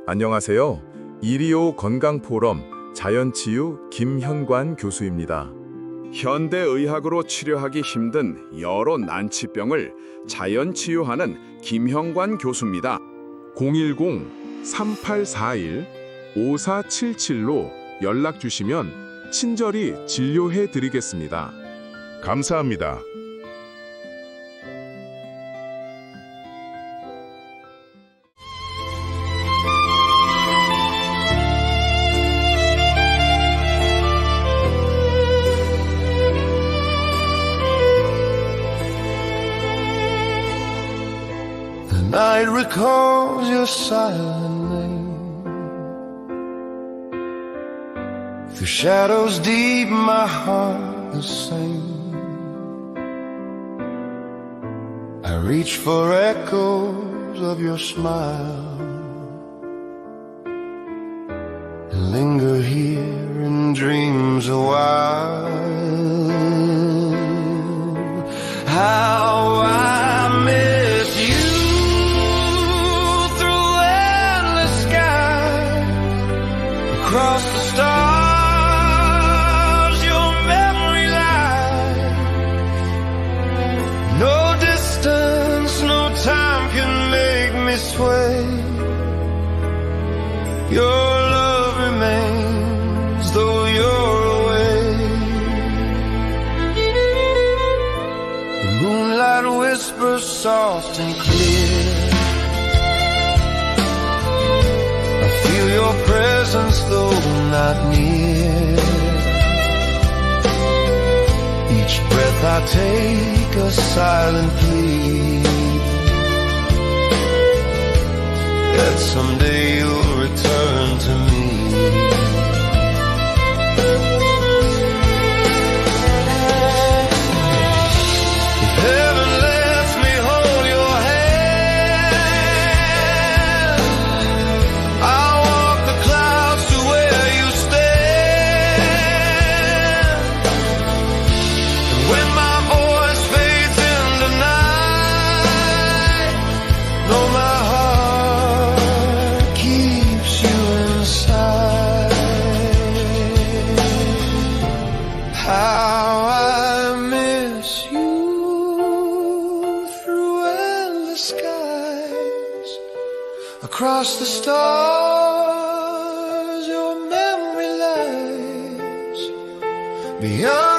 안녕하세요. 125 건강포럼 자연치유 김현관 교수입니다. 현대의학으로 치료하기 힘든 여러 난치병을 자연치유하는 김형관 교수입니다. 010-3841-5477로 연락 주시면 친절히 진료해 드리겠습니다. 감사합니다. The night recalls your silent name. Through shadows deep my heart will sing. I reach for echoes of your smile and linger here in dreams a while. How I miss you through endless skies, across the stars your memory lies. No distance, no time can make me sway. Your love remains though you're away. The moonlight whispers soft and clear. I feel your presence though not near. Each breath I take a silent plea that someday you'll return to me. If heaven lets me hold your hand, I'll walk the clouds to where you stand. And when my voice fades into night, know my heart keeps you inside. How I miss you through endless skies, across the stars your memory lies, beyond